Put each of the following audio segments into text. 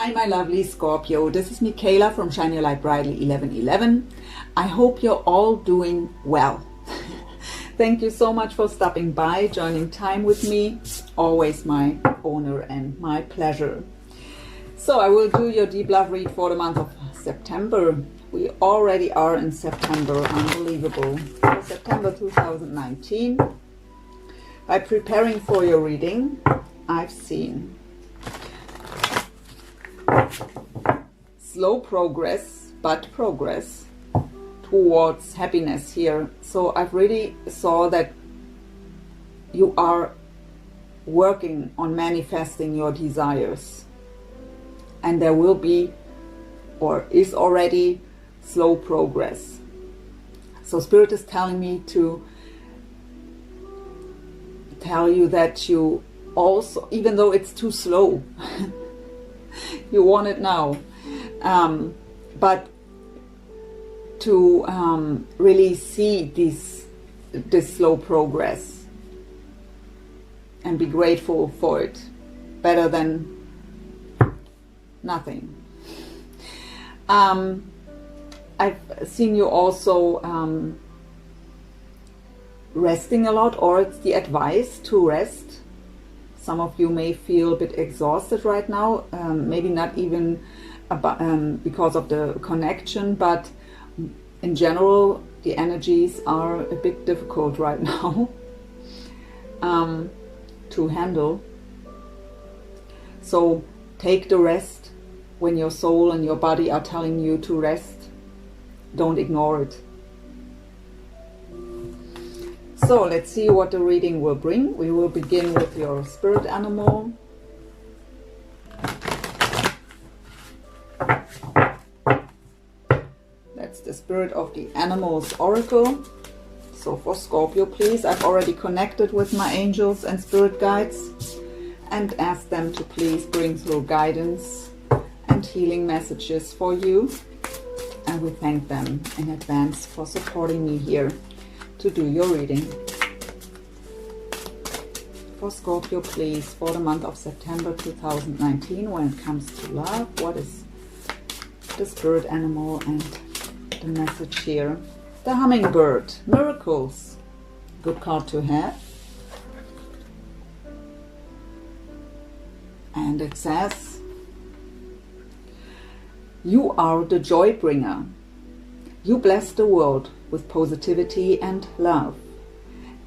Hi my lovely Scorpio, this is Michaela from Shine Your Light Brightly 1111. I hope you're all doing well. Thank you so much for stopping by, joining time with me. Always my honor and my pleasure. So I will do your deep love read for the month of September. We already are in September, unbelievable. For September 2019. By preparing for your reading, I've seen slow progress, but progress towards happiness here. So I've really saw that you are working on manifesting your desires, and there will be, or is already, slow progress. So Spirit is telling me to tell you that you also, even though it's too slow, you want it now, but to really see this slow progress and be grateful for it, better than nothing. I've seen you also resting a lot, or it's the advice to rest. Some of you may feel a bit exhausted right now, maybe not even because of the connection, but in general the energies are a bit difficult right now to handle. So take the rest when your soul and your body are telling you to rest. Don't ignore it. So let's see what the reading will bring. We will begin with your spirit animal. That's the Spirit of the Animals Oracle. So for Scorpio, please, I've already connected with my angels and spirit guides and asked them to please bring through guidance and healing messages for you. And we thank them in advance for supporting me here to do your reading. For Scorpio, please, for the month of September 2019, when it comes to love, what is the spirit animal and the message here? The hummingbird, miracles. Good card to have. And it says, you are the joy bringer. You bless the world with positivity and love.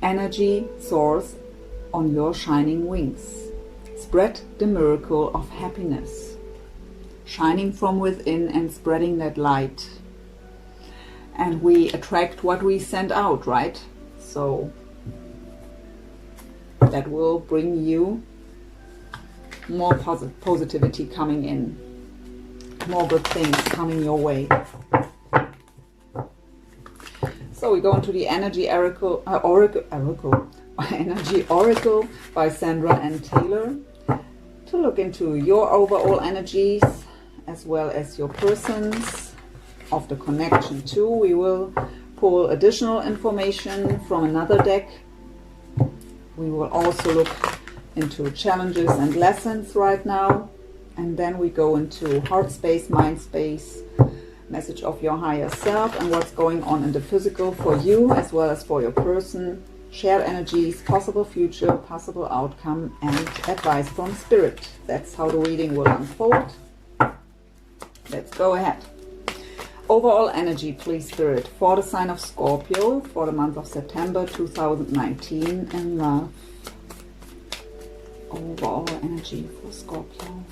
Energy soars on your shining wings. Spread the miracle of happiness, shining from within and spreading that light. And we attract what we send out, right? So that will bring you more positivity coming in, more good things coming your way. So we go into the Energy Energy Oracle by Sandra and Taylor to look into your overall energies as well as your person's of the connection too. We will pull additional information from another deck. We will also look into challenges and lessons right now, and then we go into heart space, mind space, message of your higher self, and what's going on in the physical for you as well as for your person, shared energies, possible future, possible outcome, and advice from spirit. That's how the reading will unfold. Let's go ahead. Overall energy, please, Spirit, for the sign of Scorpio for the month of September 2019 in love. Overall energy for Scorpio.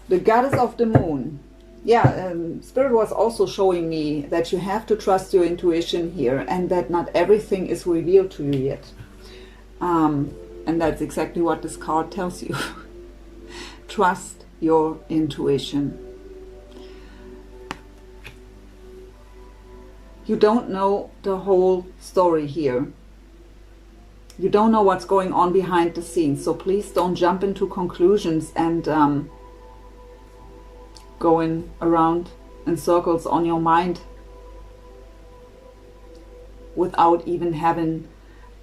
The Goddess of the Moon. Yeah, Spirit was also showing me that you have to trust your intuition here, and that not everything is revealed to you yet. And that's exactly what this card tells you. Trust your intuition. You don't know the whole story here. You don't know what's going on behind the scenes, so please don't jump into conclusions and going around in circles on your mind without even having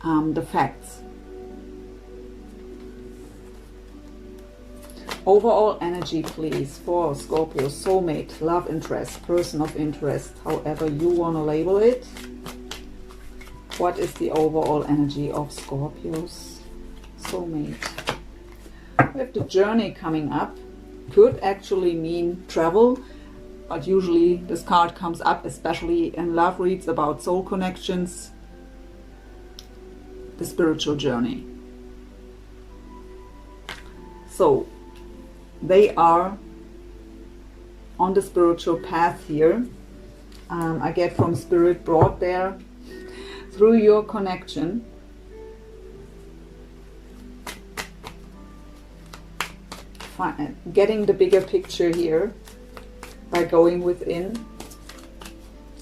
the facts. Overall energy, please, for Scorpio, soulmate, love interest, person of interest, however you want to label it. What is the overall energy of Scorpio's soulmate? We have the journey coming up. Could actually mean travel, but usually this card comes up, especially in love reads about soul connections, the spiritual journey. So they are on the spiritual path here. I get from Spirit brought there through your connection. Getting the bigger picture here by going within,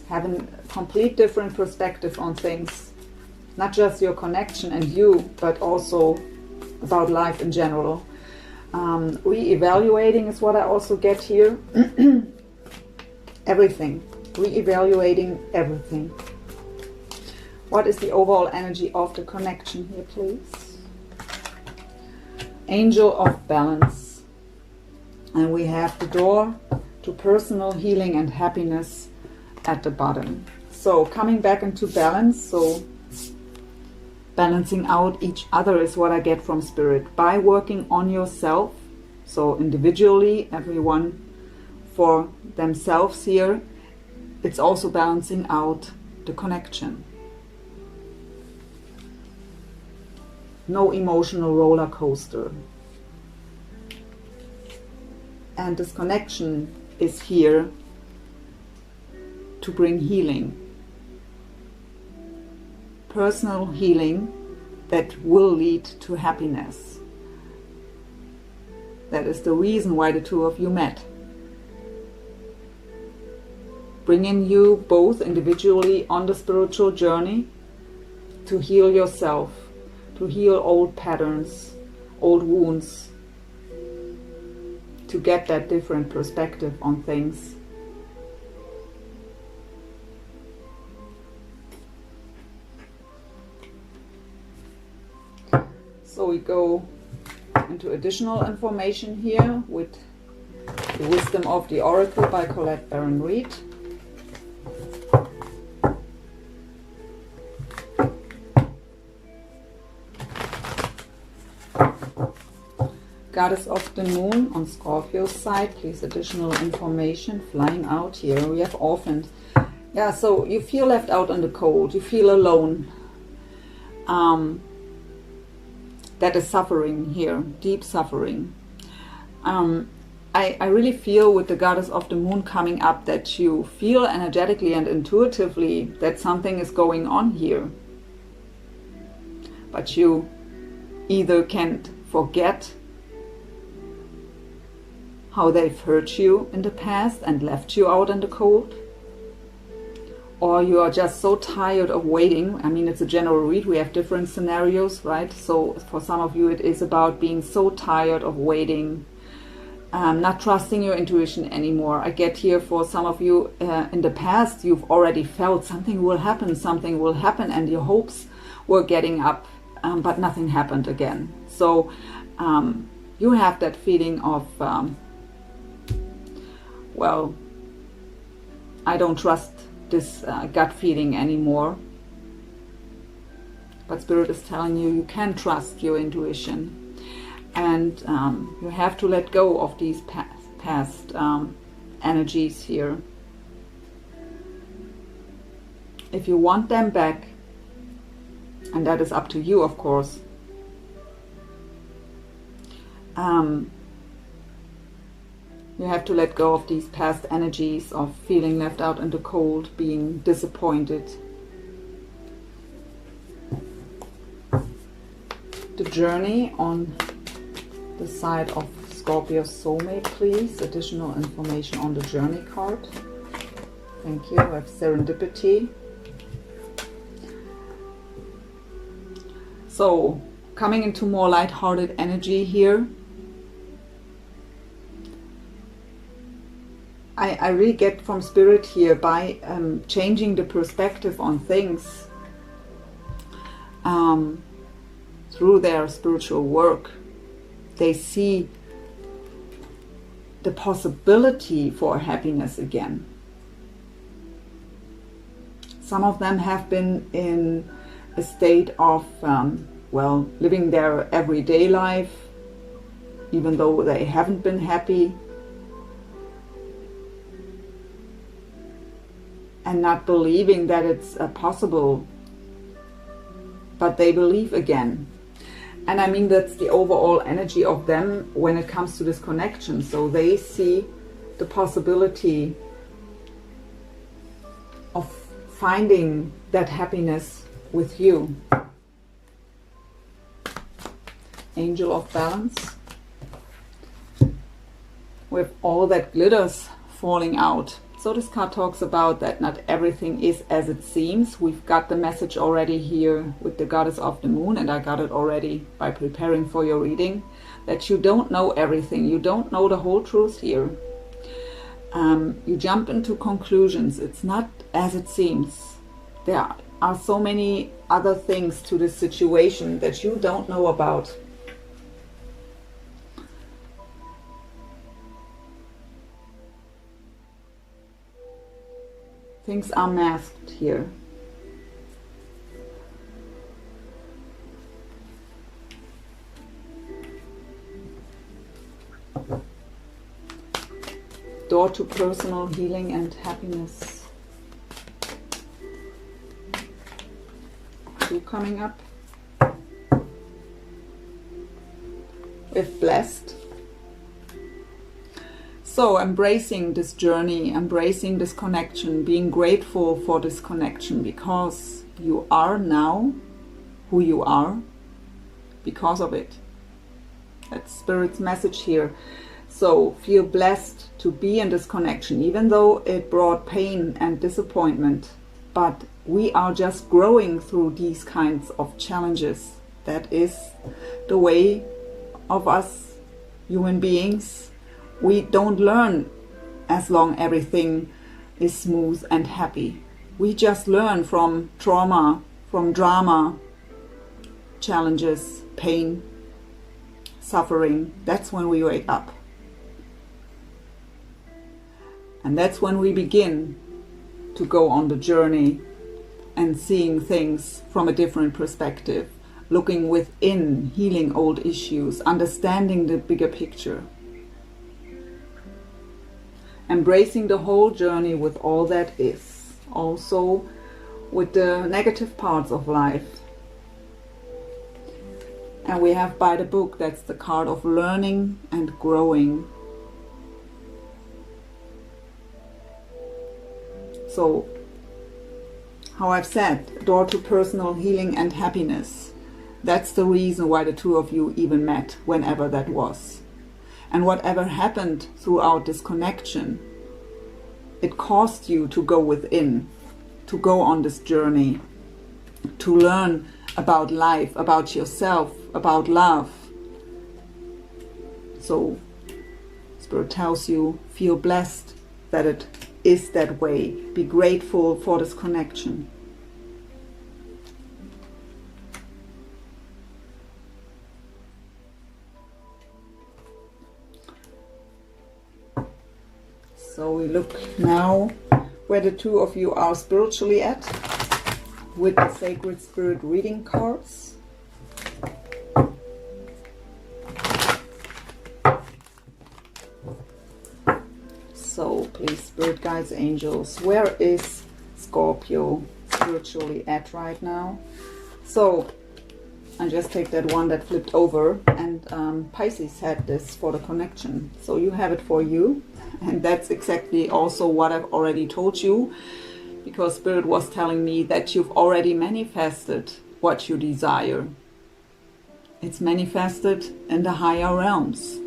having a complete different perspective on things, not just your connection and you, but also about life in general. Re-evaluating is what I also get here. Everything, re-evaluating everything. What is the overall energy of the connection here, please? Angel of Balance. And we have the door to personal healing and happiness at the bottom. So coming back into balance, so balancing out each other is what I get from Spirit. By working on yourself, so individually, everyone for themselves here, it's also balancing out the connection. No emotional roller coaster. And this connection is here to bring healing. Personal healing that will lead to happiness. That is the reason why the two of you met. Bringing you both individually on the spiritual journey to heal yourself, to heal old patterns, old wounds, to get that different perspective on things. So we go into additional information here with The Wisdom of the Oracle by Colette Baron Reid. Goddess of the Moon on Scorpio's side, please. Additional information flying out here. We have orphans. Yeah, so you feel left out in the cold. You feel alone. That is suffering here, deep suffering. I really feel with the Goddess of the Moon coming up that you feel energetically and intuitively that something is going on here. But you either can't forget how they've hurt you in the past and left you out in the cold, or you are just so tired of waiting. I mean, it's a general read, we have different scenarios, right? So for some of you it is about being so tired of waiting, not trusting your intuition anymore. I get here for some of you in the past you've already felt something will happen, and your hopes were getting up, but nothing happened again. So you have that feeling of well, I don't trust this gut feeling anymore. But Spirit is telling you, you can trust your intuition. And you have to let go of these past energies here. If you want them back, and that is up to you, of course, you have to let go of these past energies of feeling left out in the cold, being disappointed. The journey on the side of Scorpio's soulmate, please. Additional information on the journey card. Thank you. I have serendipity. So, coming into more light-hearted energy here. I really get from Spirit here, by changing the perspective on things through their spiritual work, they see the possibility for happiness again. Some of them have been in a state of, well, living their everyday life, even though they haven't been happy, and not believing that it's possible, but they believe again. And I mean, that's the overall energy of them when it comes to this connection. So they see the possibility of finding that happiness with you. Angel of Balance. With all that glitters falling out. So this card talks about that not everything is as it seems. We've got the message already here with the Goddess of the Moon, and I got it already by preparing for your reading, that you don't know everything. You don't know the whole truth here. You jump into conclusions. It's not as it seems. There are so many other things to this situation that you don't know about. Things are masked here. Door to personal healing and happiness. 2 coming up. With blessed. So embracing this journey, embracing this connection, being grateful for this connection, because you are now who you are because of it. That's Spirit's message here. So feel blessed to be in this connection, even though it brought pain and disappointment. But we are just growing through these kinds of challenges. That is the way of us human beings. We don't learn as long everything is smooth and happy. We just learn from trauma, from drama, challenges, pain, suffering. That's when we wake up. And that's when we begin to go on the journey and seeing things from a different perspective, looking within, healing old issues, understanding the bigger picture. Embracing the whole journey with all that is, also with the negative parts of life. And we have by the book, that's the card of learning and growing. So, how I've said, door to personal healing and happiness. That's the reason why the two of you even met, whenever that was. And whatever happened throughout this connection, it caused you to go within, to go on this journey, to learn about life, about yourself, about love. So, Spirit tells you, feel blessed that it is that way. Be grateful for this connection. So we look now where the two of you are spiritually at with the Sacred Spirit reading cards. So please, Spirit Guides, Angels, where is Scorpio spiritually at right now? So I just take that one that flipped over, and Pisces had this for the connection. So you have it for you. And that's exactly also what I've already told you, because Spirit was telling me that you've already manifested what you desire. It's manifested in the higher realms.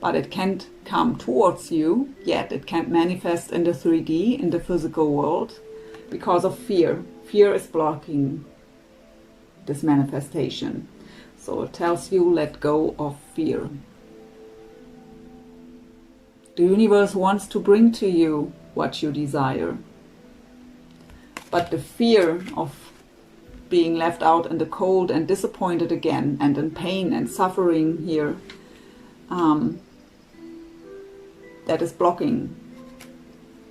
But it can't come towards you yet. It can't manifest in the 3D, in the physical world, because of fear. Fear is blocking this manifestation. So it tells you, let go of fear. The universe wants to bring to you what you desire. But the fear of being left out in the cold and disappointed again and in pain and suffering here, that is blocking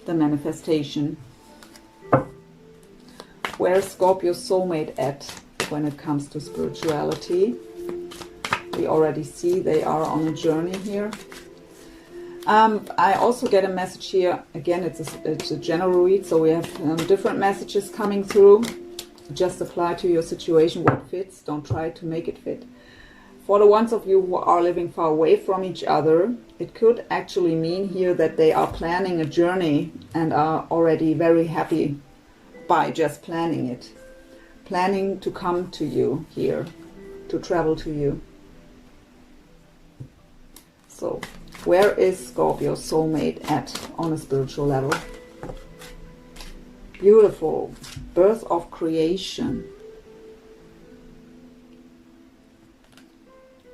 the manifestation. Where is Scorpio's soulmate at when it comes to spirituality? We already see they are on a journey here. I also get a message here. Again, it's a general read, so we have different messages coming through. Just apply to your situation what fits. Don't try to make it fit. For the ones of you who are living far away from each other, it could actually mean here that they are planning a journey and are already very happy by just planning it. Planning to come to you here, to travel to you. So, where is Scorpio's soulmate at on a spiritual level? Beautiful. Birth of creation.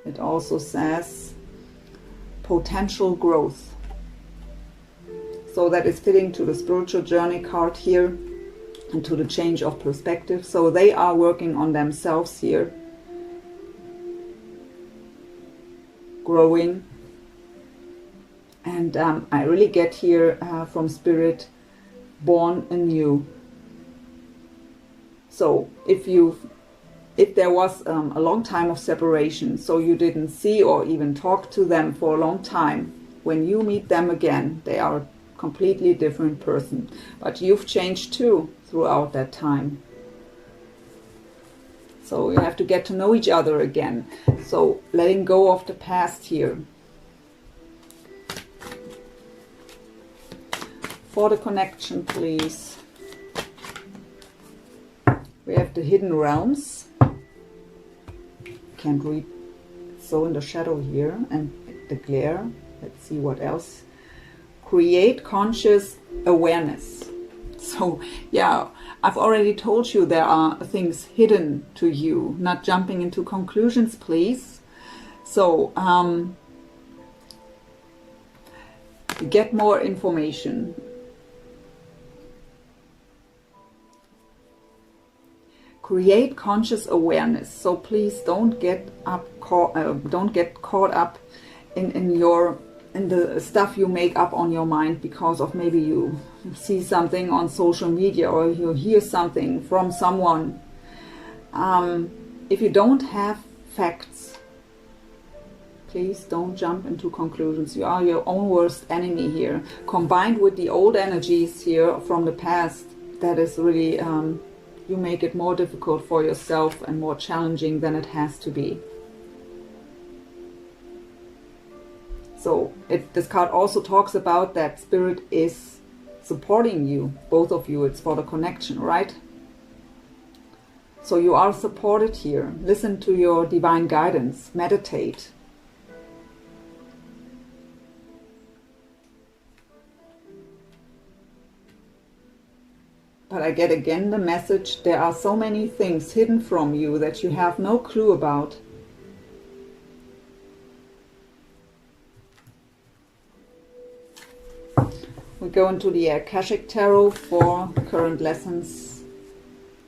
It also says potential growth. So that is fitting to the spiritual journey card here and to the change of perspective. So they are working on themselves here. Growing. And I really get here from Spirit, born anew. So if there was a long time of separation, so you didn't see or even talk to them for a long time, when you meet them again, they are a completely different person. But you've changed too throughout that time. So you have to get to know each other again. So letting go of the past here. For the connection, please. We have the hidden realms. Can't read, so in the shadow here, and the glare. Let's see what else. Create conscious awareness. So yeah, I've already told you there are things hidden to you. Not jumping into conclusions, please. So get more information. Create conscious awareness. So please don't get caught up in the stuff you make up on your mind because of maybe you see something on social media or you hear something from someone. If you don't have facts, please don't jump into conclusions. You are your own worst enemy here. Combined with the old energies here from the past, that is really you make it more difficult for yourself and more challenging than it has to be. So this card also talks about that Spirit is supporting you, both of you. It's for the connection, right? So you are supported here. Listen to your divine guidance. Meditate. But I get again the message, there are so many things hidden from you that you have no clue about. We go into the Akashic Tarot for current lessons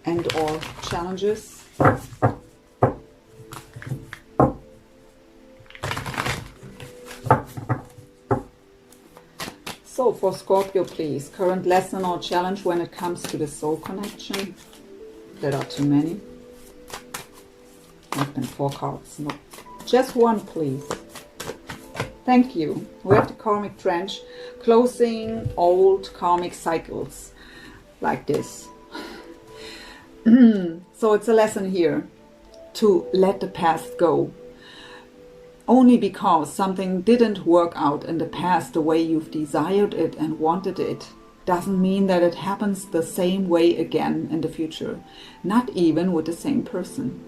and or challenges. So for Scorpio, please, current lesson or challenge when it comes to the soul connection. There are too many. I've been 4 cards. No, just one, please. Thank you. We have the karmic trench, closing old karmic cycles, like this. So it's a lesson here to let the past go. Only because something didn't work out in the past the way you've desired it and wanted it, doesn't mean that it happens the same way again in the future. Not even with the same person.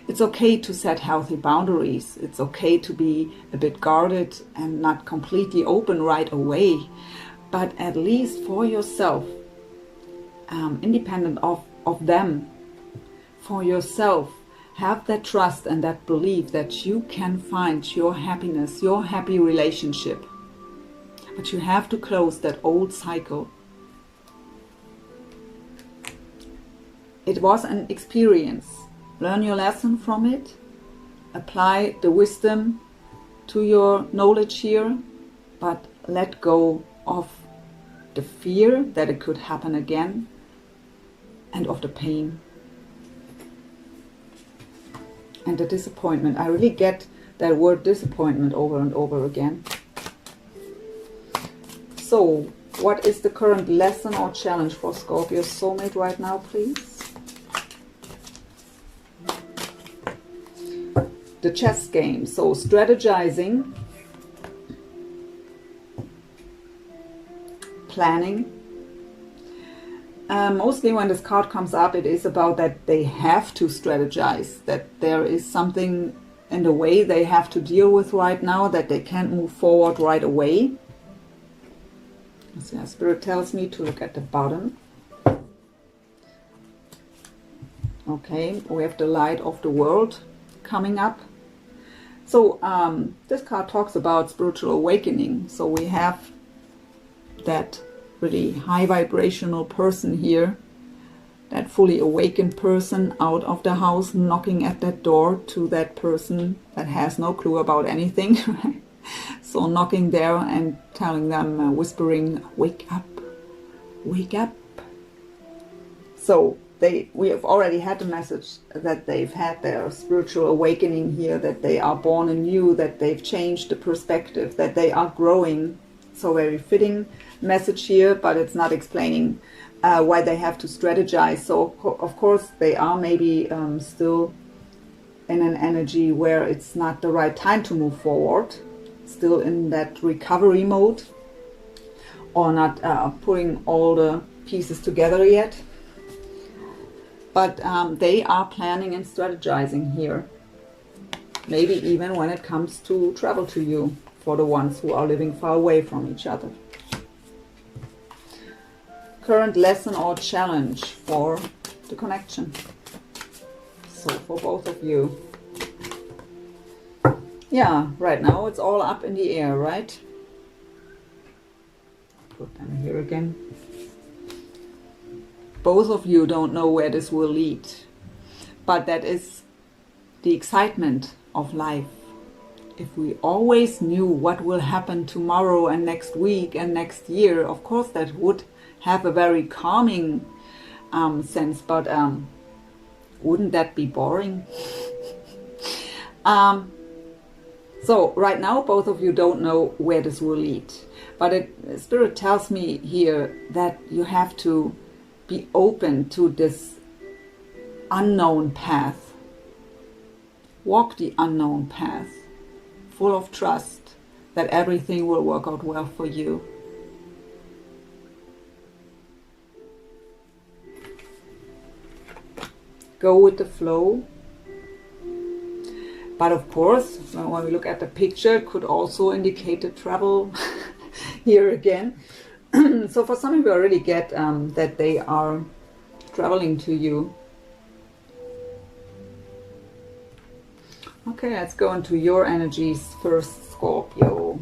It's okay to set healthy boundaries. It's okay to be a bit guarded and not completely open right away. But at least for yourself, independent of them, for yourself, have that trust and that belief that you can find your happiness, your happy relationship. But you have to close that old cycle. It was an experience. Learn your lesson from it. Apply the wisdom to your knowledge here. But let go of the fear that it could happen again and of the pain and the disappointment. I really get that word disappointment over and over again. So, what is the current lesson or challenge for Scorpio soulmate right now, please? The chess game. So, strategizing, planning. Mostly when this card comes up, it is about that they have to strategize, that there is something in the way they have to deal with right now, that they can't move forward right away. So Spirit tells me to look at the bottom. Okay, we have the light of the world coming up. So this card talks about spiritual awakening. So we have that really high vibrational person here, that fully awakened person out of the house, knocking at that door to that person that has no clue about anything. So knocking there and telling them, whispering, wake up, wake up. So we have already had the message that they've had their spiritual awakening here, that they are born anew, that they've changed the perspective, that they are growing. So very fitting message here, but it's not explaining why they have to strategize. So of course they are maybe still in an energy where it's not the right time to move forward, still in that recovery mode, or not putting all the pieces together yet. But they are planning and strategizing here, maybe even when it comes to travel to you, for the ones who are living far away from each other. Current lesson or challenge for the connection. So for both of you. Yeah, right now it's all up in the air, right? Put them here again. Both of you don't know where this will lead. But that is the excitement of life. If we always knew what will happen tomorrow and next week and next year, of course that would have a very calming sense, but wouldn't that be boring? So right now both of you don't know where this will lead, but Spirit tells me here that you have to be open to this unknown path. Walk the unknown path, full of trust that everything will work out well for you. Go with the flow. But of course, when we look at the picture, it could also indicate the travel here again. So for some of you, I really get that they are traveling to you. Okay, let's go into your energies first, Scorpio.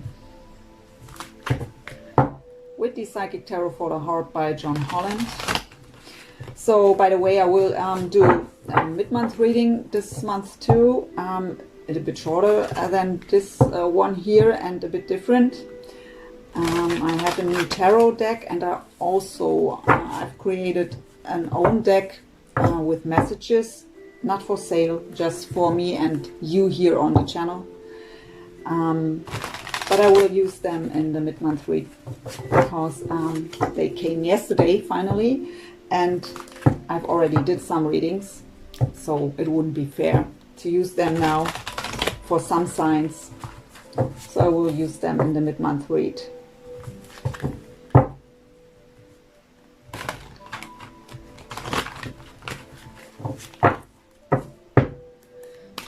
With the Psychic Tarot for the Heart by John Holland. So, by the way, I will do a mid-month reading this month too. A little bit shorter than this one here and a bit different. I have a new tarot deck, and I also I've created an own deck with messages, not for sale, just for me and you here on the channel. But I will use them in the mid-month read because they came yesterday finally, and I've already did some readings, so it wouldn't be fair to use them now for some signs. So I will use them in the mid-month read.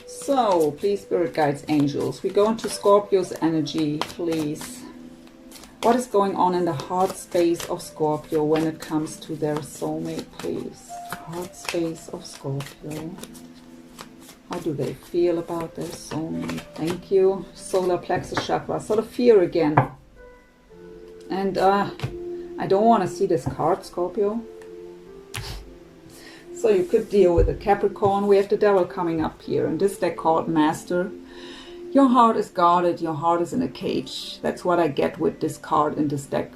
So, please, Spirit Guides, Angels, we go into Scorpio's energy, please. What is going on in the heart space of Scorpio when it comes to their soulmate, please? Heart space of Scorpio. How do they feel about their soulmate? Thank you. Solar plexus chakra. So the fear again. And I don't want to see this card, Scorpio. So you could deal with a Capricorn. We have the Devil coming up here. And this deck called Master. Your heart is guarded, your heart is in a cage. That's what I get with this card in this deck.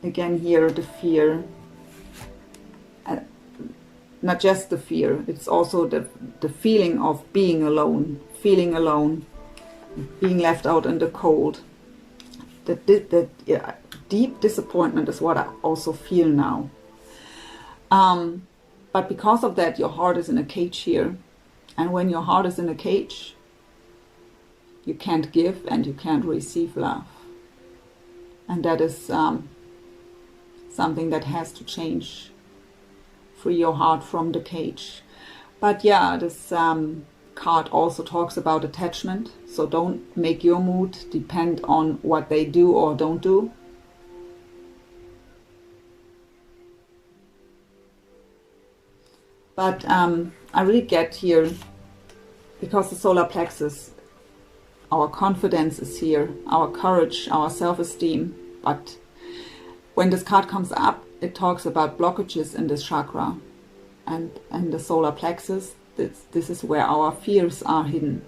Again here, the fear. Not just the fear, it's also the feeling of being alone, feeling alone, being left out in the cold. The deep disappointment is what I also feel now. But because of that, your heart is in a cage here. And when your heart is in a cage, you can't give and you can't receive love. And that is something that has to change. Free your heart from the cage. But yeah, this card also talks about attachment. So don't make your mood depend on what they do or don't do. But I really get here, because the solar plexus, our confidence is here, our courage, our self-esteem. But when this card comes up, it talks about blockages in this chakra. And the solar plexus, this is where our fears are hidden.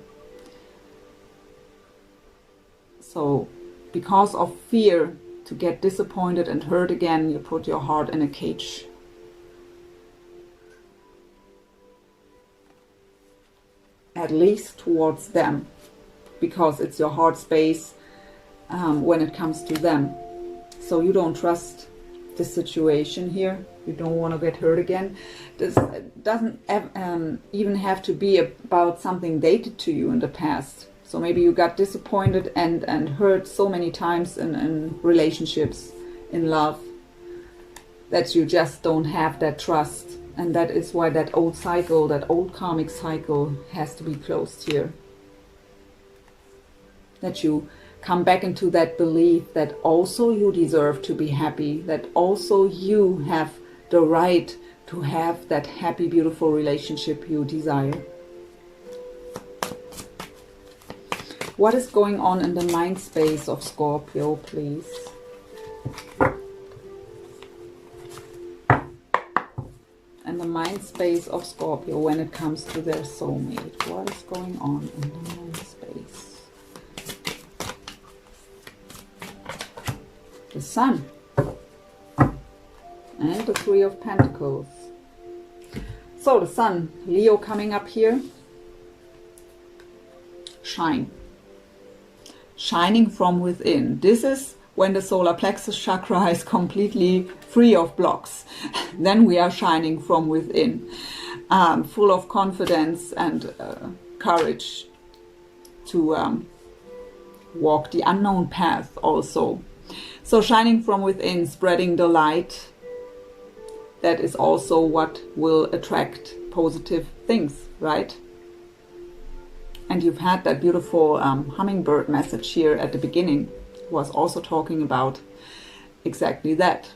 So because of fear to get disappointed and hurt again, you put your heart in a cage. At least towards them, because it's your heart space when it comes to them. So you don't trust the situation here. You don't want to get hurt again. This doesn't even have to be about something they did to you in the past. So maybe you got disappointed and hurt so many times in relationships, in love, that you just don't have that trust. And that is why that old cycle, that old karmic cycle has to be closed here. That you come back into that belief that also you deserve to be happy, that also you have the right to have that happy, beautiful relationship you desire. What is going on in the mind space of Scorpio, please? And the mind space of Scorpio when it comes to their soulmate. What is going on in the mind space? The Sun. And the Three of Pentacles. So the Sun, Leo coming up here. Shine. Shining from within. This is when the solar plexus chakra is completely free of blocks. Then we are shining from within, full of confidence and courage to walk the unknown path also. So shining from within, spreading the light, that is also what will attract positive things, right? And you've had that beautiful hummingbird message here at the beginning. Was also talking about exactly that.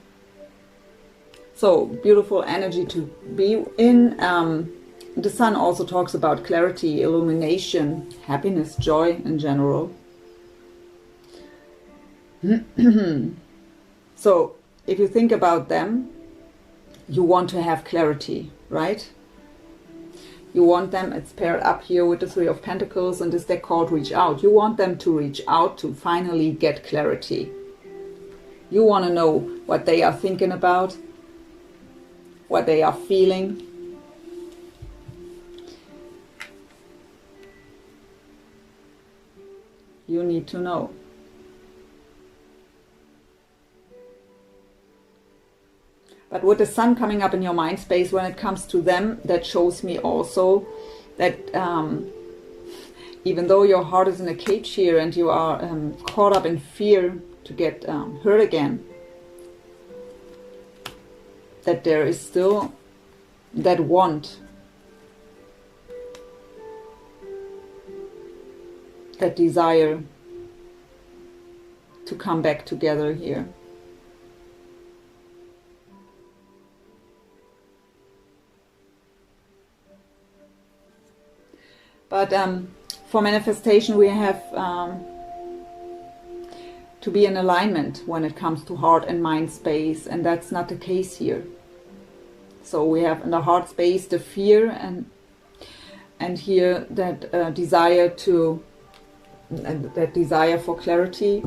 So beautiful energy to be in. The Sun also talks about clarity, illumination, happiness, joy in general. So if you think about them, you want to have clarity, right? You want them, it's paired up here with the Three of Pentacles and this deck called Reach Out. You want them to reach out to finally get clarity. You want to know what they are thinking about, what they are feeling. You need to know. But with the Sun coming up in your mind space, when it comes to them, that shows me also that even though your heart is in a cage here and you are caught up in fear to get hurt again, that there is still that want, that desire to come back together here. But for manifestation, we have to be in alignment when it comes to heart and mind space, and that's not the case here. So we have in the heart space the fear, and And here that desire for clarity.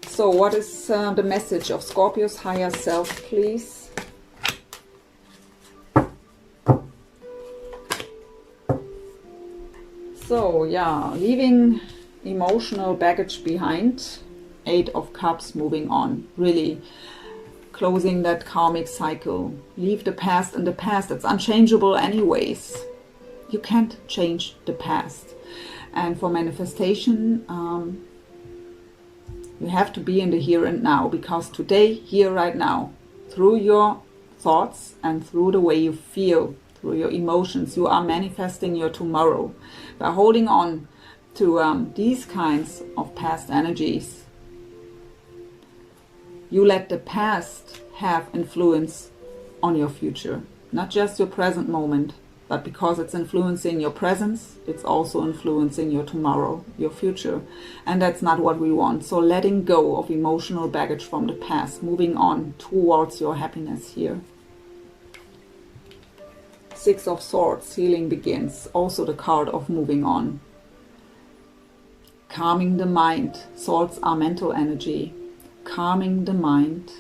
So what is the message of Scorpio's higher self, please? So yeah, leaving emotional baggage behind. 8 of Cups, moving on. Really closing that karmic cycle. Leave the past in the past. It's unchangeable anyways. You can't change the past. And for manifestation, you have to be in the here and now, because today, here, right now, through your thoughts and through the way you feel, through your emotions, you are manifesting your tomorrow. By holding on to these kinds of past energies, you let the past have influence on your future. Not just your present moment, but because it's influencing your presence, it's also influencing your tomorrow, your future. And that's not what we want. So letting go of emotional baggage from the past, moving on towards your happiness here. 6 of Swords, healing begins. Also the card of moving on. Calming the mind. Swords are mental energy. Calming the mind.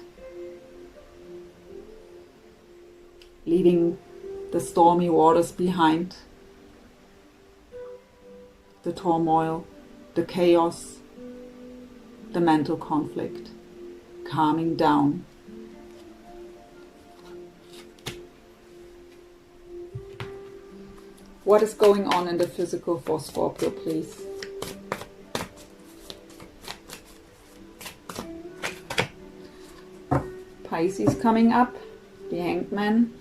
Leaving the stormy waters behind, the turmoil, the chaos, the mental conflict, calming down. What is going on in the physical for Scorpio, please? Pisces coming up, the Hanged Man.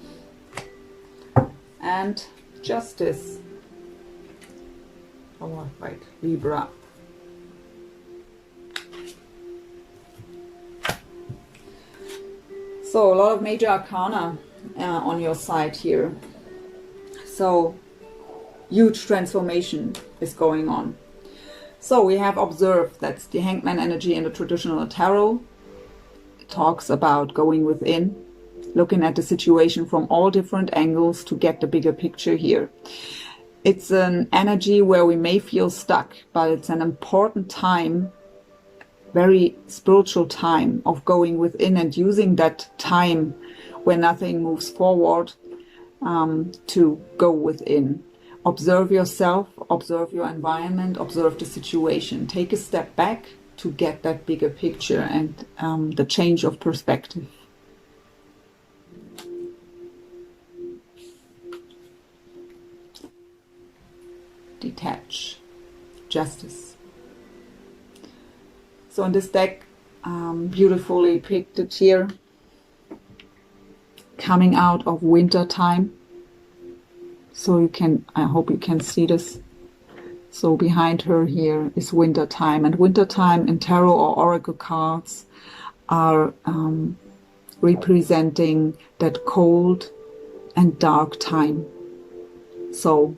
And Justice. Oh, right, Libra. So a lot of major arcana on your side here. So huge transformation is going on. So we have observed, that's the Hangman energy in the traditional tarot. It talks about going within, looking at the situation from all different angles to get the bigger picture here. It's an energy where we may feel stuck, but it's an important time, very spiritual time of going within and using that time where nothing moves forward to go within. Observe yourself, observe your environment, observe the situation. Take a step back to get that bigger picture and the change of perspective. Detach. Justice. So in this deck, beautifully pictured here, coming out of winter time. So you can, I hope you can see this. So behind her here is winter time, and winter time in tarot or oracle cards are representing that cold and dark time. So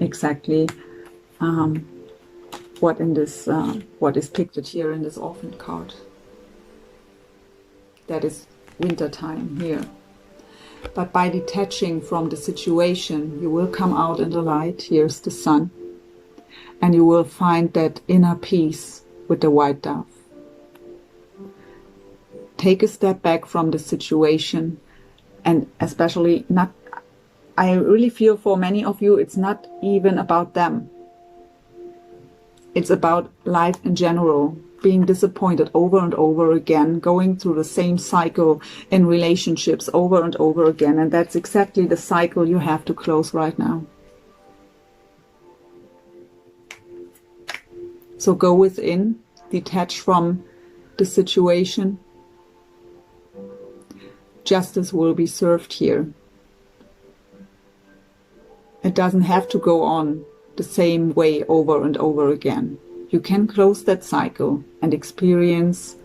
exactly what in this what is pictured here in this orphan card. That is winter time here. But by detaching from the situation, you will come out in the light. Here's the sun, and you will find that inner peace with the white dove. Take a step back from the situation, and especially not, I really feel for many of you, it's not even about them. It's about life in general, being disappointed over and over again, going through the same cycle in relationships over and over again. And that's exactly the cycle you have to close right now. So go within, detach from the situation. Justice will be served here. It doesn't have to go on the same way over and over again. You can close that cycle and experience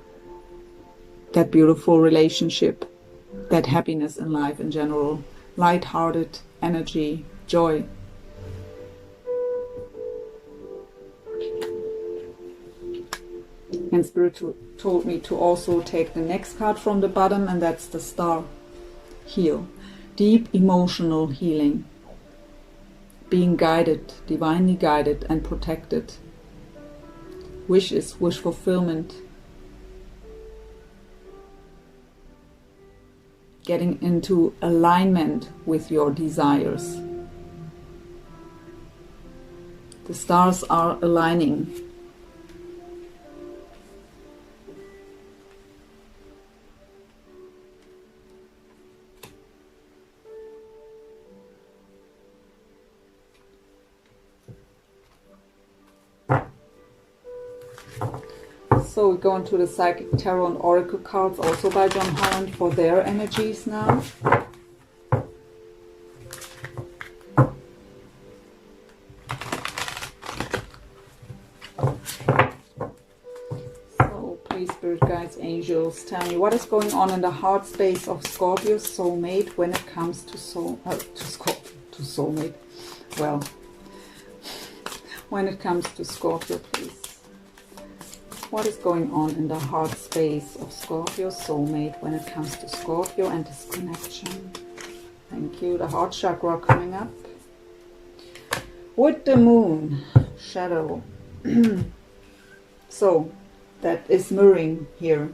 that beautiful relationship, that happiness in life in general, light-hearted energy, joy. And Spirit told me to also take the next card from the bottom, and that's the Star. heal. Deep emotional healing. Being guided, divinely guided and protected. Wishes, wish fulfillment. Getting into alignment with your desires. The stars are aligning. So we go into the Psychic Tarot and Oracle cards, also by John Holland, for their energies now. So please, Spirit Guides, Angels, tell me what is going on in the heart space of Scorpio soulmate when it comes to soulmate. Well, when it comes to Scorpio, please. What is going on in the heart space of Scorpio soulmate when it comes to Scorpio and this connection? Thank you. The heart chakra coming up. With the moon, shadow. So, that is mirroring here.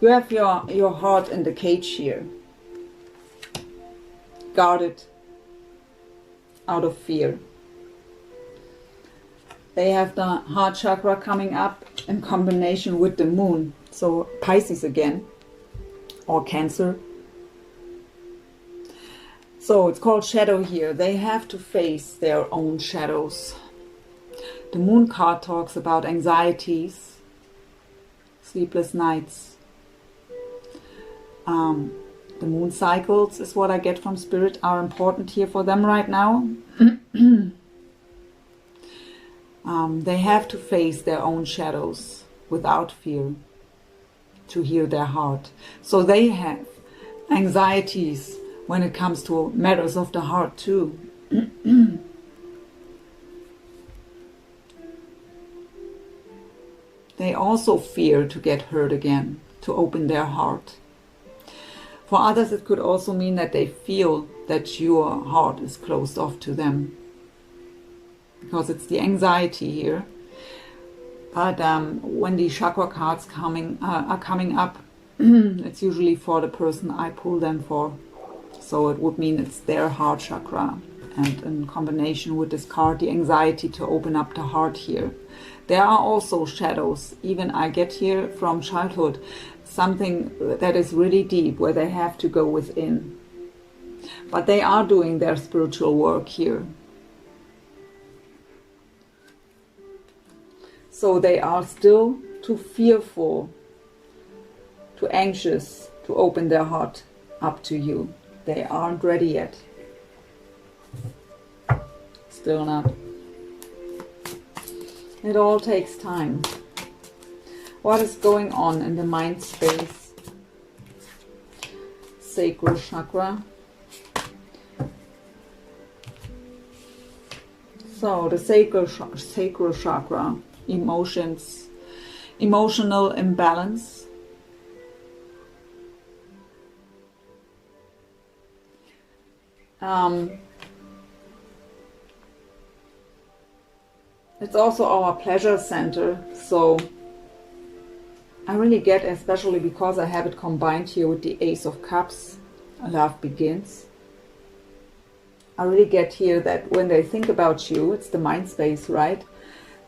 You have your heart in the cage here. Guarded out of fear. They have the heart chakra coming up in combination with the moon. So Pisces again, or Cancer. So it's called shadow here. They have to face their own shadows. The moon card talks about anxieties, sleepless nights. The moon cycles is what I get from Spirit, are important here for them right now. They have to face their own shadows without fear to heal their heart. So they have anxieties when it comes to matters of the heart too. They also fear to get hurt again, to open their heart. For others it could also mean that they feel that your heart is closed off to them. Because it's the anxiety here. But when the chakra cards are coming up, it's usually for the person I pull them for. So it would mean it's their heart chakra. And in combination with this card, the anxiety to open up the heart here. There are also shadows, even I get here from childhood, something that is really deep, where they have to go within. But they are doing their spiritual work here. So they are still too fearful, too anxious to open their heart up to you. They aren't ready yet. Still not. It all takes time. What is going on in the mind space? Sacral chakra. So the sacral chakra, emotions, emotional imbalance. It's also our pleasure center, so I really get, especially because I have it combined here with the Ace of Cups, love begins. I really get here that when they think about you, it's the mind space, right?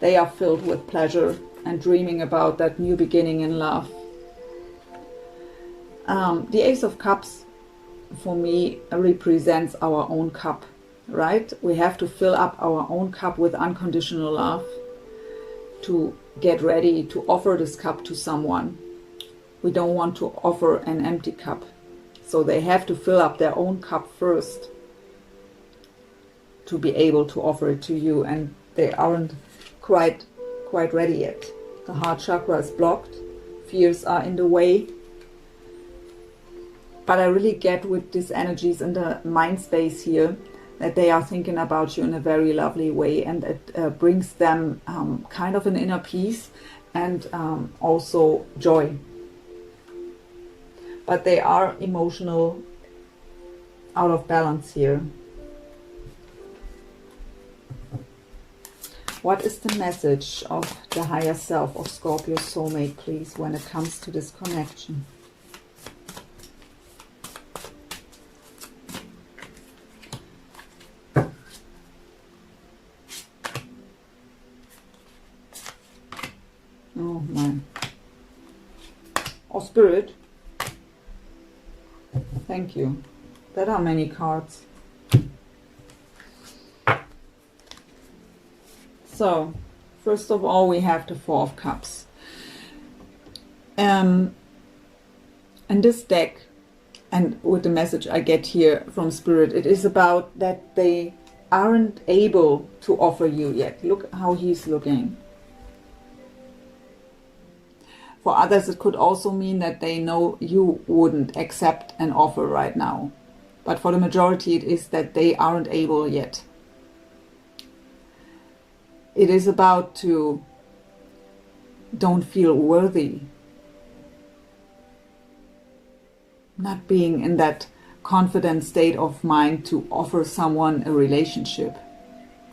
They are filled with pleasure and dreaming about that new beginning in love. The Ace of Cups, for me, represents our own cup, right? We have to fill up our own cup with unconditional love to get ready to offer this cup to someone. We don't want to offer an empty cup. So they have to fill up their own cup first to be able to offer it to you, and they aren't quite ready yet. The heart chakra is blocked, fears are in the way. But I really get with these energies in the mind space here that they are thinking about you in a very lovely way, and it brings them kind of an inner peace and also joy. but they are emotional out of balance here. What is the message of the higher self of Scorpio soulmate, please, when it comes to this connection? Oh my. Oh, Spirit. Thank you. That are many cards. So, first of all, we have the Four of Cups. In this deck, and with the message I get here from Spirit, it is about that they aren't able to offer you yet. Look how he's looking. For others, it could also mean that they know you wouldn't accept an offer right now. But for the majority, it is that they aren't able yet. It is about to don't feel worthy. Not being in that confident state of mind to offer someone a relationship,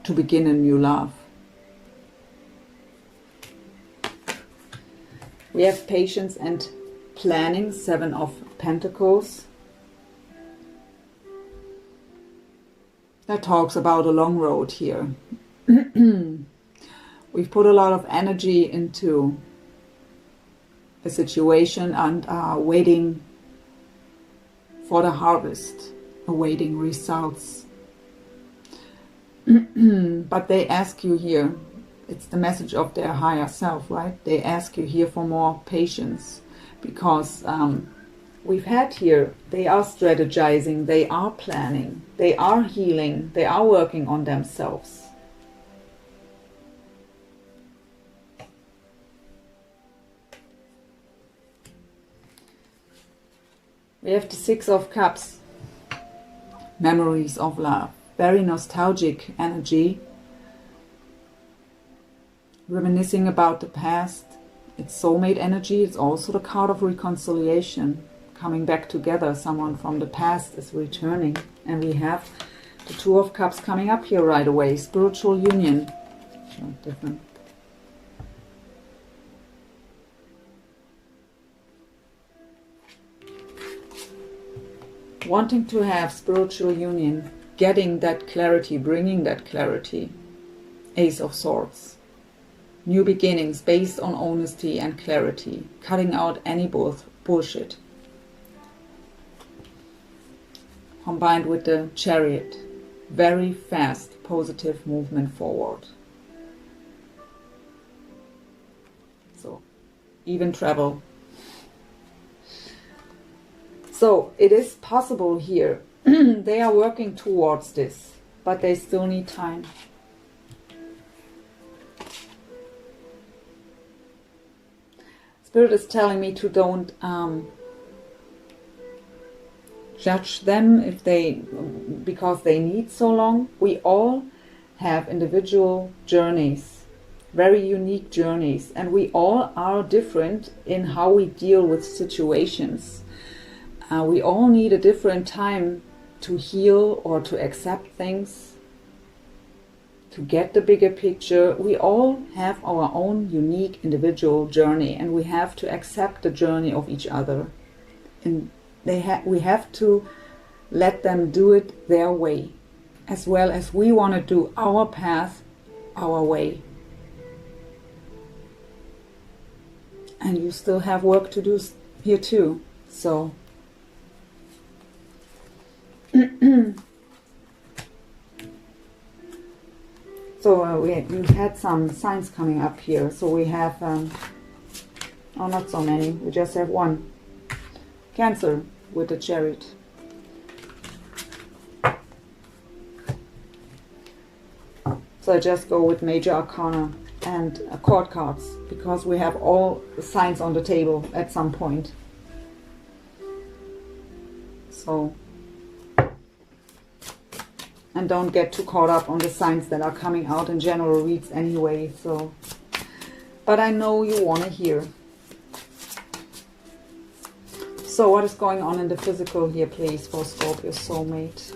to begin a new love. We have patience and planning, Seven of Pentacles. That talks about a long road here. We've put a lot of energy into a situation and are waiting for the harvest, awaiting results. But they ask you here, it's the message of their higher self, right? They ask you here for more patience because we've had here, they are strategizing, they are planning, they are healing, they are working on themselves. We have the Six of Cups, memories of love, very nostalgic energy, reminiscing about the past. It's soulmate energy. It's also the card of reconciliation, coming back together. Someone from the past is returning, and we have the Two of Cups coming up here right away, spiritual union. Different. Wanting to have spiritual union, getting that clarity, bringing that clarity. Ace of Swords. New beginnings based on honesty and clarity. Cutting out any bullshit. Combined with the Chariot. Very fast, positive movement forward. So, even travel. So it is possible here. They are working towards this, but they still need time. Spirit is telling me to don't judge them if because they need so long. We all have individual journeys, very unique journeys, and we all are different in how we deal with situations. We all need a different time to heal or to accept things, to get the bigger picture. We all have our own unique individual journey, and we have to accept the journey of each other. And we have to let them do it their way, as well as we want to do our path our way. And you still have work to do here too. So we've had some signs coming up here. So we have, oh, not so many. We just have one. Cancer with the Chariot. So I just go with Major Arcana and court cards, because we have all the signs on the table at some point. So, and don't get too caught up on the signs that are coming out in general reads anyway. So, but I know you want to hear. So what is going on in the physical here, please, for Scorpio soulmate?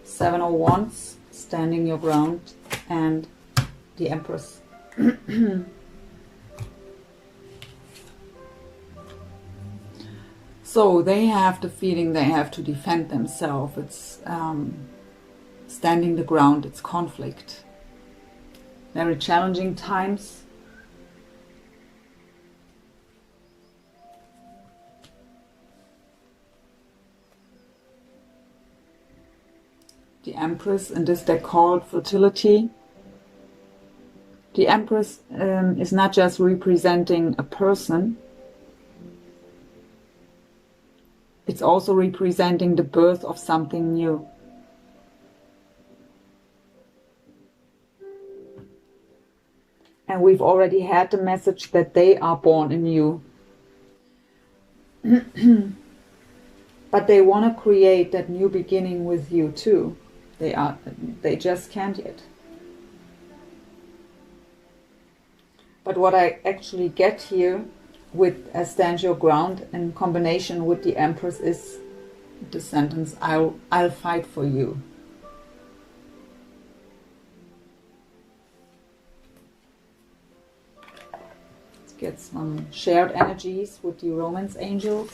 7 of Wands, standing your ground, and the Empress. So they have the feeling they have to defend themselves. It's standing the ground, it's conflict. Very challenging times. The Empress, in this deck called fertility. The Empress is not just representing a person, it's also representing the birth of something new. And we've already had the message that they are born anew. But they want to create that new beginning with you too. They just can't yet. But what I actually get here with stand your ground in combination with the Empress is the sentence, I'll fight for you. Let's get some shared energies with the romance angels.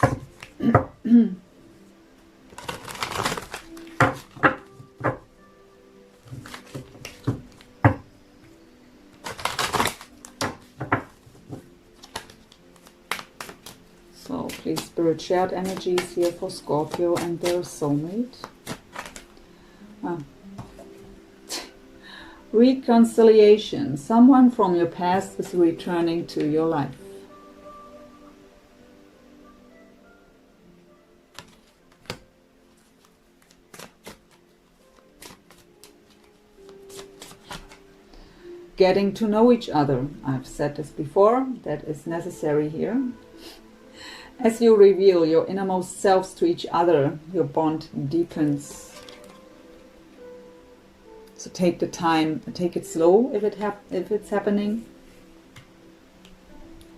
Please, Spirit, shared energies here for Scorpio and their soulmate. Reconciliation. Someone from your past is returning to your life. Getting to know each other. I've said this before. That is necessary here. As you reveal your innermost selves to each other, your bond deepens. So take the time, take it slow if it's happening.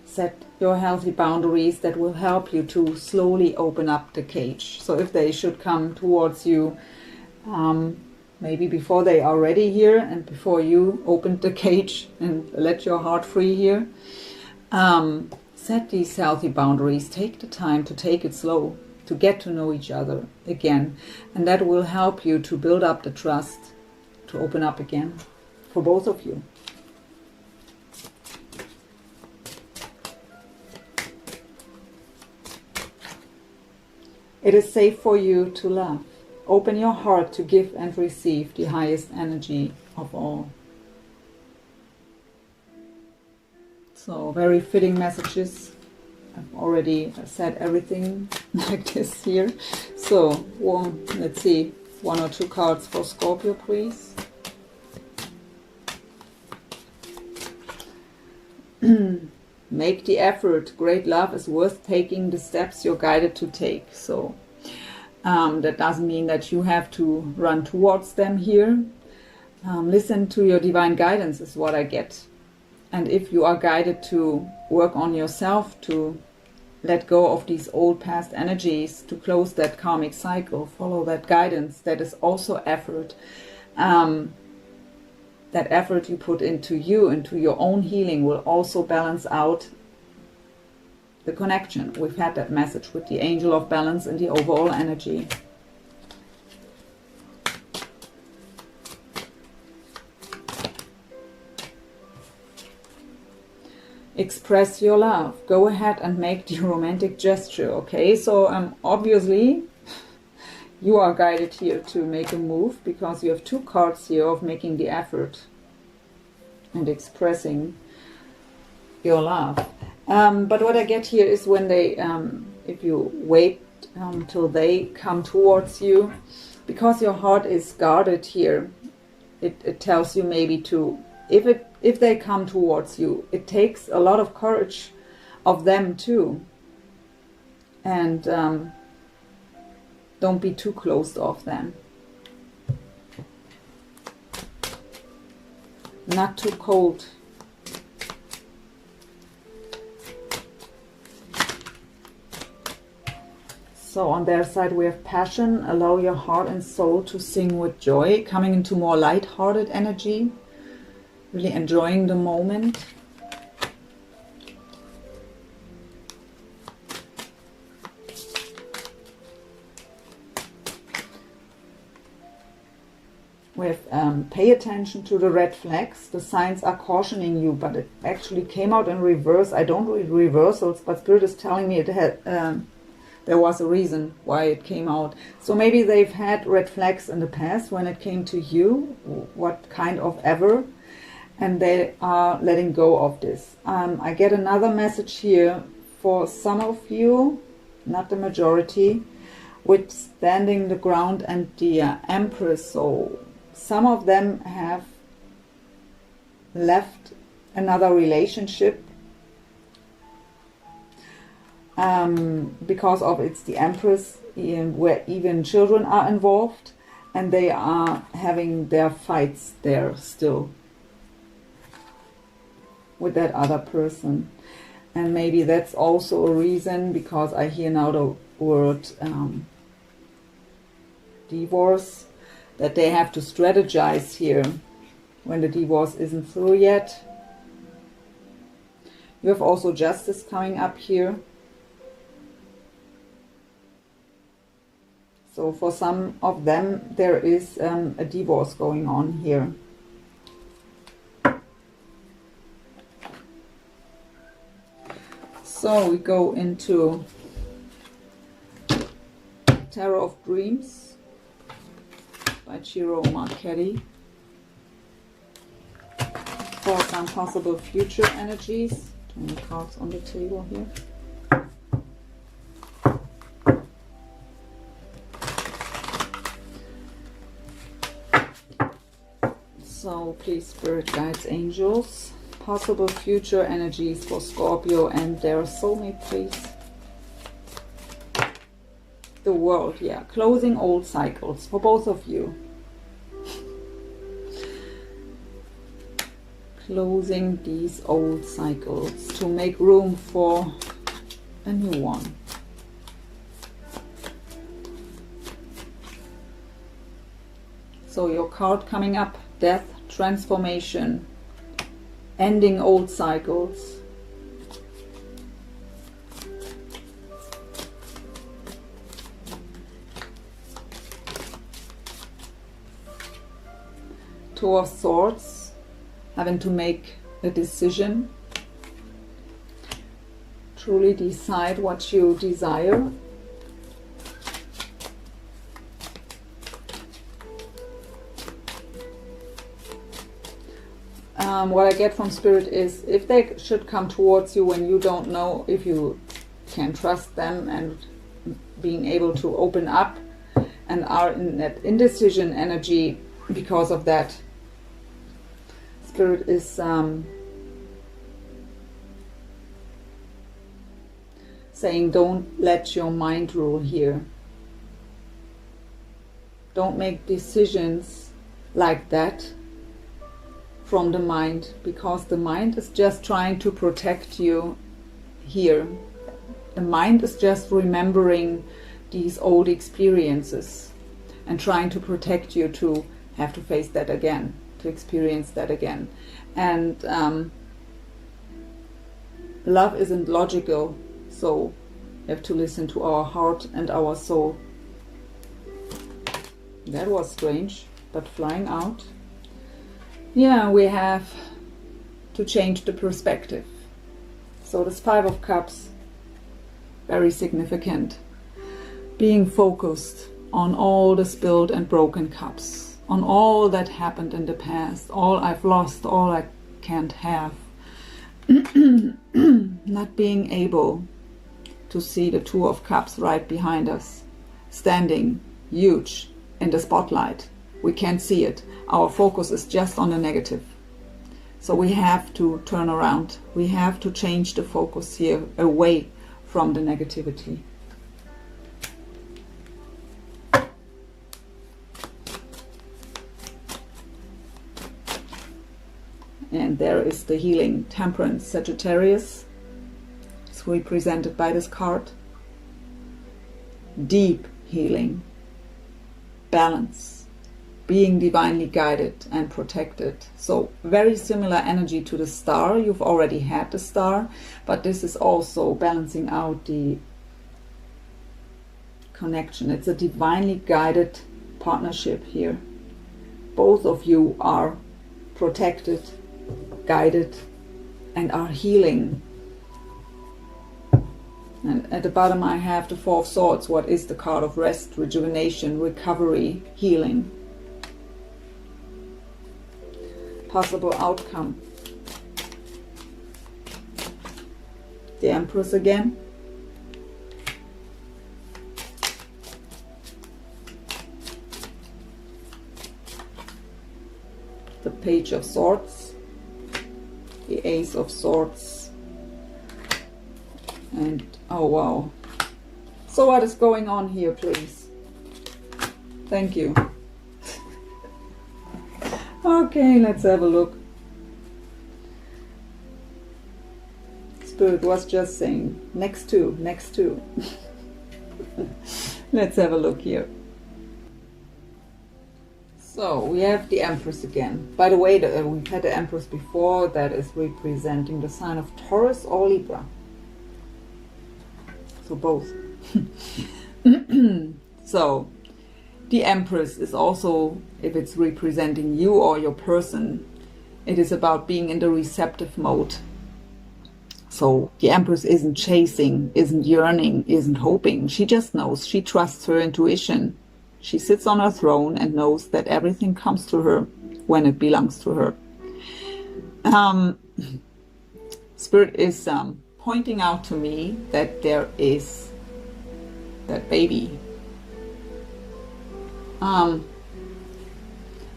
Set your healthy boundaries that will help you to slowly open up the cage. So if they should come towards you, maybe before they are ready here and before you open the cage and let your heart free here, set these healthy boundaries. Take the time to take it slow, to get to know each other again. And that will help you to build up the trust, to open up again for both of you. It is safe for you to love. Open your heart to give and receive the highest energy of all. So very fitting messages. I've already said everything like this here. So let's see, 1 or 2 cards for Scorpio, please. Make the effort. Great love is worth taking the steps you're guided to take. So that doesn't mean that you have to run towards them here. Listen to your divine guidance is what I get. And if you are guided to work on yourself, to let go of these old past energies, to close that karmic cycle, follow that guidance, that is also effort. That effort you put into you, into your own healing, will also balance out the connection. We've had that message with the angel of balance and the overall energy. Express your love. Go ahead and make the romantic gesture. Okay, so obviously you are guided here to make a move because you have 2 cards here of making the effort and expressing your love. But what I get here is when they, if you wait till they come towards you, because your heart is guarded here, it tells you maybe to, if they come towards you, it takes a lot of courage of them too. And don't be too closed off them. Not too cold. So on their side we have passion, allow your heart and soul to sing with joy, coming into more light-hearted energy, really enjoying the moment. We have pay attention to the red flags. The signs are cautioning you, but it actually came out in reverse. I don't read reversals, but Spirit is telling me it had there was a reason why it came out. So maybe they've had red flags in the past when it came to you, what kind of ever, and they are letting go of this. I get another message here for some of you, not the majority, withstanding the ground and the Empress. So some of them have left another relationship because of it's the Empress, where even children are involved, and they are having their fights there still with that other person. And maybe that's also a reason, because I hear now the word divorce, that they have to strategize here when the divorce isn't through yet. You have also justice coming up here. So for some of them there is a divorce going on here. So we go into Tarot of Dreams by Ciro Marchetti for some possible future energies. 20 cards on the table here. So please, Spirit Guides, Angels, possible future energies for Scorpio and their soulmate, please. The World, yeah, closing old cycles for both of you. Closing these old cycles to make room for a new one. So your card coming up, Death, Transformation, ending old cycles. Two of Swords, having to make a decision, truly decide what you desire. What I get from Spirit is, if they should come towards you when you don't know if you can trust them, and being able to open up, and are in that indecision energy because of that, Spirit is saying, don't let your mind rule here. Don't make decisions like that from the mind, because the mind is just trying to protect you here. The mind is just remembering these old experiences and trying to protect you to have to face that again, to experience that again. And love isn't logical, so we have to listen to our heart and our soul. That was strange, but flying out. Yeah, we have to change the perspective. So this Five of Cups, very significant. Being focused on all the spilled and broken cups, on all that happened in the past, all I've lost, all I can't have. Not being able to see the Two of Cups right behind us, standing huge in the spotlight. We can't see it. Our focus is just on the negative. So we have to turn around. We have to change the focus here away from the negativity. And there is the healing Temperance, Sagittarius. It's represented by this card. deep healing, balance, being divinely guided and protected. So very similar energy to the star. You've already had the star, but this is also balancing out the connection. It's a divinely guided partnership here. Both of you are protected, guided, and are healing. And at the bottom I have the Four of Swords. What is the card of rest, rejuvenation, recovery, healing? Possible outcome. The Empress again. The Page of Swords. The Ace of Swords. And oh wow. So what is going on here, please? Thank you. Okay, let's have a look. Spirit was just saying, next two. Let's have a look here. So we have the Empress again. By the way, we've had the Empress before. That is representing the sign of Taurus or Libra. So both. So the Empress is also, if it's representing you or your person, it is about being in the receptive mode. So the Empress isn't chasing, isn't yearning, isn't hoping. She just knows. She trusts her intuition. She sits on her throne and knows that everything comes to her when it belongs to her. Spirit is pointing out to me that there is that baby.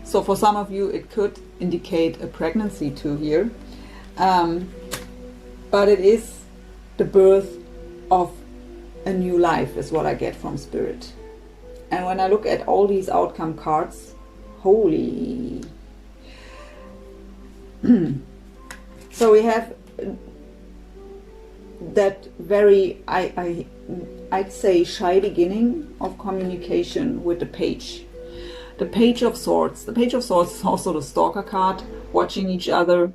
So for some of you it could indicate a pregnancy too here, but it is the birth of a new life is what I get from Spirit. And when I look at all these outcome cards, holy. So we have that very, I'd say, shy beginning of communication with the Page. The Page of Swords. The Page of Swords is also the Stalker card, watching each other.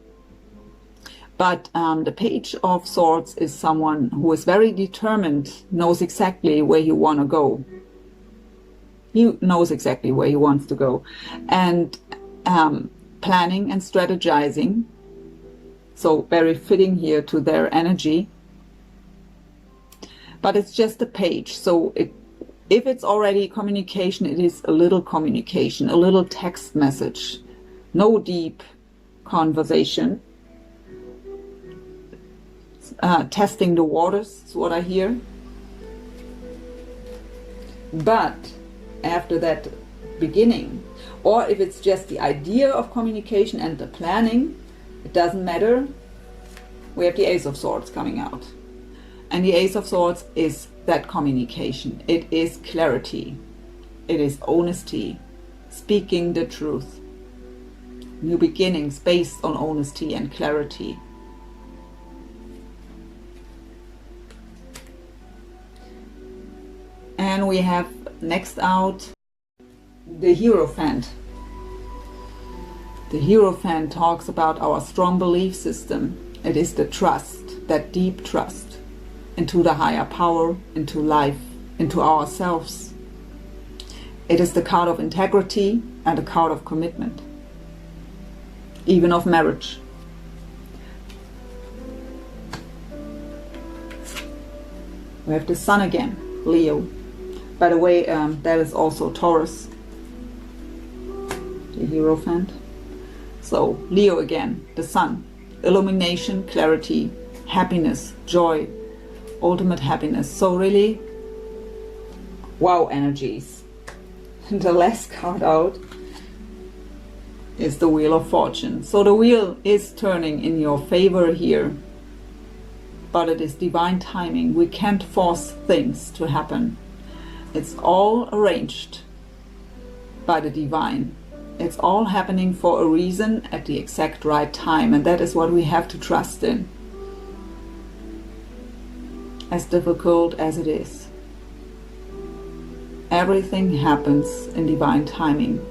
But the Page of Swords is someone who is very determined, knows exactly where you want to go. He knows exactly where he wants to go. And planning and strategizing. So very fitting here to their energy. But it's just a page. So if it's already communication, it is a little communication, a little text message. No deep conversation. Testing the waters is what I hear. But after that beginning, or if it's just the idea of communication and the planning, it doesn't matter. We have the Ace of Swords coming out. And the Ace of Swords is that communication. It is clarity. It is honesty. Speaking the truth. New beginnings based on honesty and clarity. And we have next out the Hierophant. The Hierophant talks about our strong belief system. It is the trust, that deep trust into the higher power, into life, into ourselves. It is the card of integrity and a card of commitment, even of marriage. We have the Sun again, Leo. By the way, that is also Taurus, the Hierophant. So Leo again, the Sun, illumination, clarity, happiness, joy, ultimate happiness. So really, wow energies. And the last card out is the Wheel of Fortune. So the wheel is turning in your favor here, but it is divine timing. We can't force things to happen. It's all arranged by the divine. It's all happening for a reason at the exact right time, and that is what we have to trust in, as difficult as it is. Everything happens in divine timing.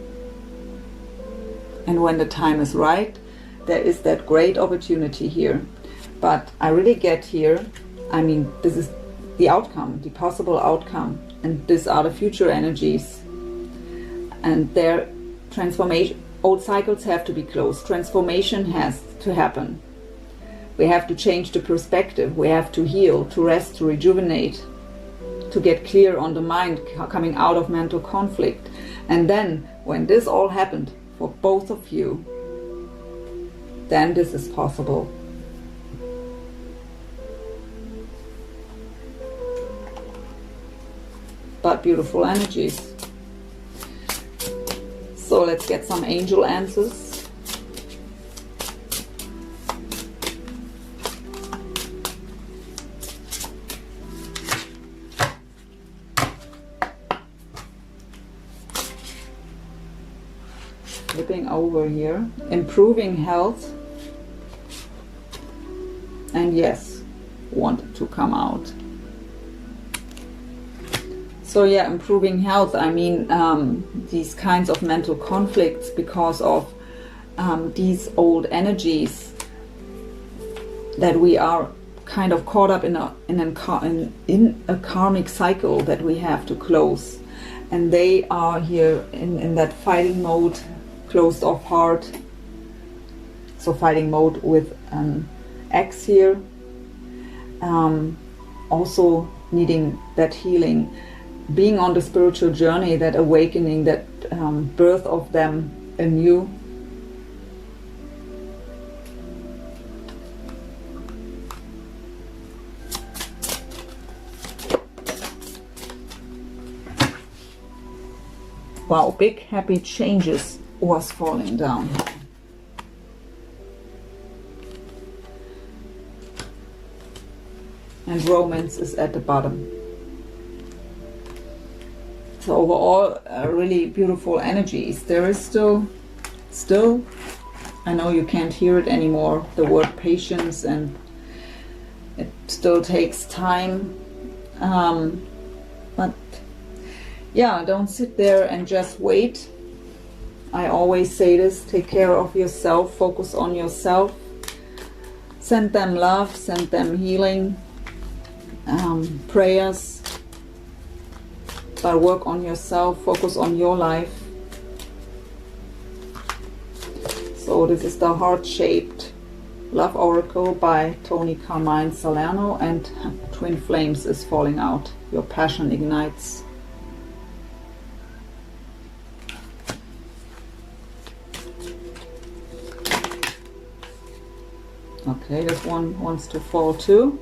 And when the time is right, there is that great opportunity here. But I really get here, I mean, this is the outcome, the possible outcome. And these are the future energies. And their transformation, old cycles have to be closed. Transformation has to happen. We have to change the perspective. We have to heal, to rest, to rejuvenate, to get clear on the mind, coming out of mental conflict. And then, when this all happened for both of you, then this is possible. But beautiful energies. So let's get some angel answers. Flipping over here, improving health, and yes, wanted to come out. So yeah, improving health, I mean these kinds of mental conflicts because of these old energies that we are kind of caught up in a karmic cycle that we have to close, and they are here in that fighting mode, closed off heart, so fighting mode with an X here, also needing that healing, being on the spiritual journey, that awakening, that birth of them anew. Wow, big happy changes was falling down. And romance is at the bottom. So overall, really beautiful energies. There is still, I know you can't hear it anymore, the word patience, and it still takes time. But yeah, don't sit there and just wait. I always say this, take care of yourself, focus on yourself, send them love, send them healing, prayers, but work on yourself, focus on your life. So this is the Heart-Shaped Love Oracle by Tony Carmine Salerno, and Twin Flames is falling out. Your passion ignites. Okay, this one wants to fall too.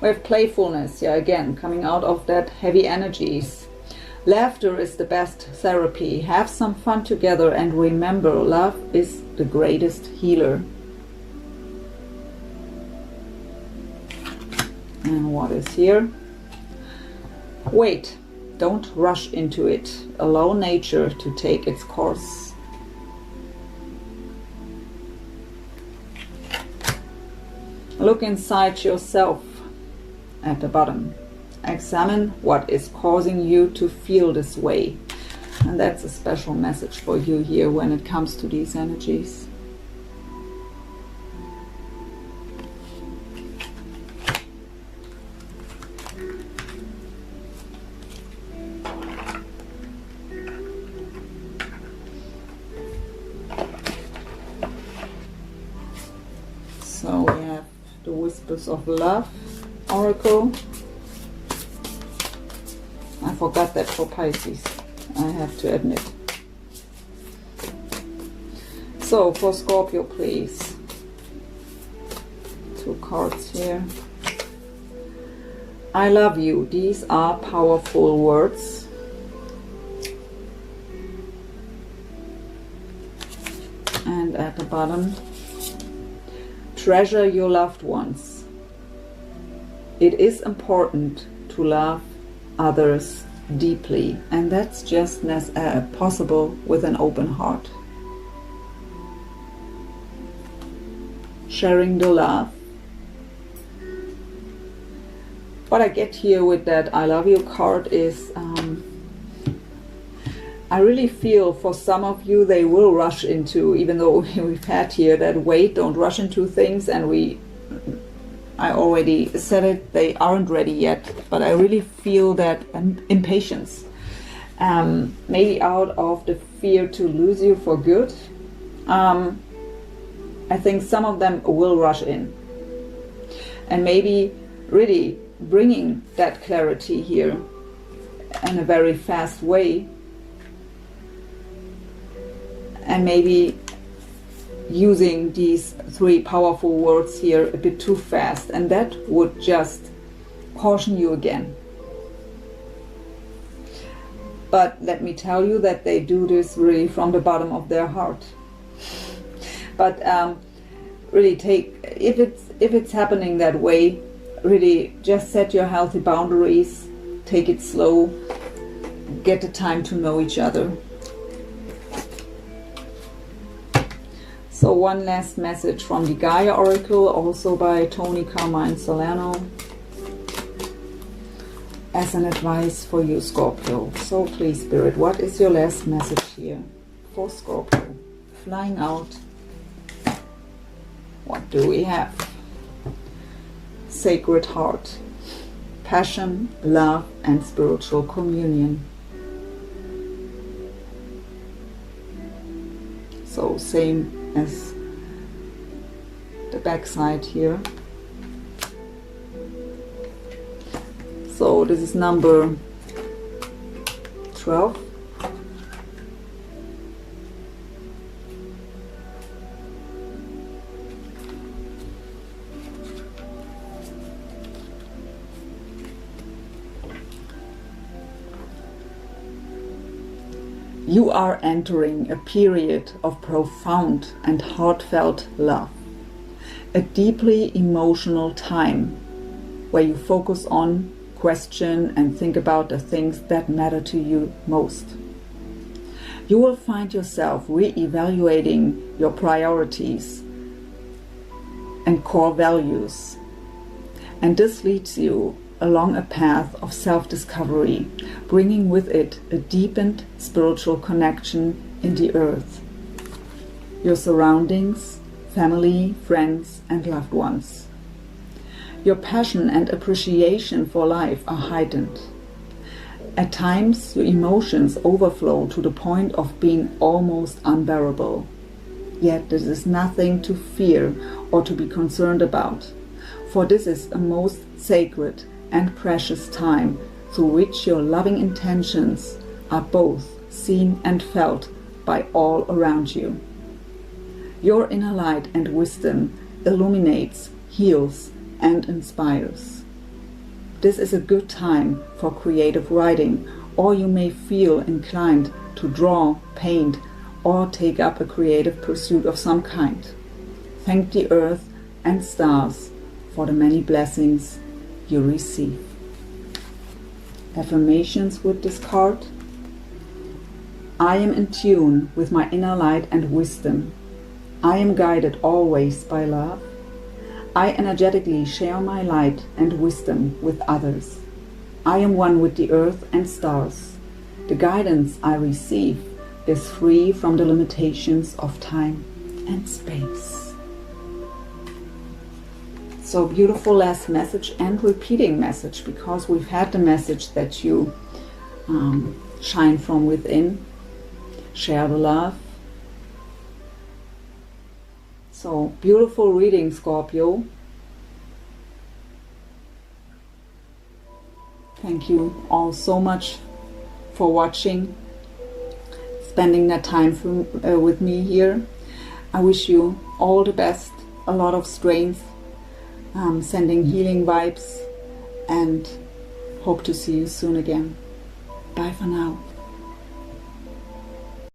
We have playfulness, yeah, again, coming out of that heavy energies. Laughter is the best therapy. Have some fun together and remember, love is the greatest healer. And what is here? Wait, don't rush into it. Allow nature to take its course. Look inside yourself at the bottom. Examine what is causing you to feel this way. And that's a special message for you here when it comes to these energies. So we have the Whispers of Love Oracle. I forgot that for Pisces, I have to admit. So for Scorpio, please. 2 cards here. I love you. These are powerful words. And at the bottom, treasure your loved ones. It is important to love others deeply, and that's just possible with an open heart. Sharing the love. What I get here with that I love you card is I really feel for some of you they will rush into, even though we've had here that wait, don't rush into things, and I already said it, they aren't ready yet, but I really feel that impatience. Maybe out of the fear to lose you for good. I think some of them will rush in. And maybe really bringing that clarity here in a very fast way. And maybe using these 3 powerful words here a bit too fast. And that would just caution you again. But let me tell you that they do this really from the bottom of their heart. But really if it's happening that way, really just set your healthy boundaries, take it slow, get the time to know each other. So one last message from the Gaia Oracle, also by Tony Carmine Salerno, as an advice for you, Scorpio. So please, Spirit, what is your last message here for Scorpio? Flying out. What do we have? Sacred heart, passion, love, and spiritual communion. So same as the back side here. So this is number 12. You are entering a period of profound and heartfelt love, a deeply emotional time where you focus on, question, and think about the things that matter to you most. You will find yourself re-evaluating your priorities and core values, and this leads you along a path of self-discovery, bringing with it a deepened spiritual connection in the earth, your surroundings, family, friends, and loved ones. Your passion and appreciation for life are heightened. At times, your emotions overflow to the point of being almost unbearable. Yet this is nothing to fear or to be concerned about, for this is a most sacred and precious time through which your loving intentions are both seen and felt by all around you. Your inner light and wisdom illuminates, heals, and inspires. This is a good time for creative writing, or you may feel inclined to draw, paint, or take up a creative pursuit of some kind. Thank the earth and stars for the many blessings you receive. Affirmations with this card. I am in tune with my inner light and wisdom. I am guided always by love. I energetically share my light and wisdom with others. I am one with the earth and stars. The guidance I receive is free from the limitations of time and space. So beautiful last message and repeating message, because we've had the message that you shine from within, share the love. So beautiful reading, Scorpio. Thank you all so much for watching, spending that time with me here. I wish you all the best, a lot of strength, sending healing vibes, and hope to see you soon again. Bye for now.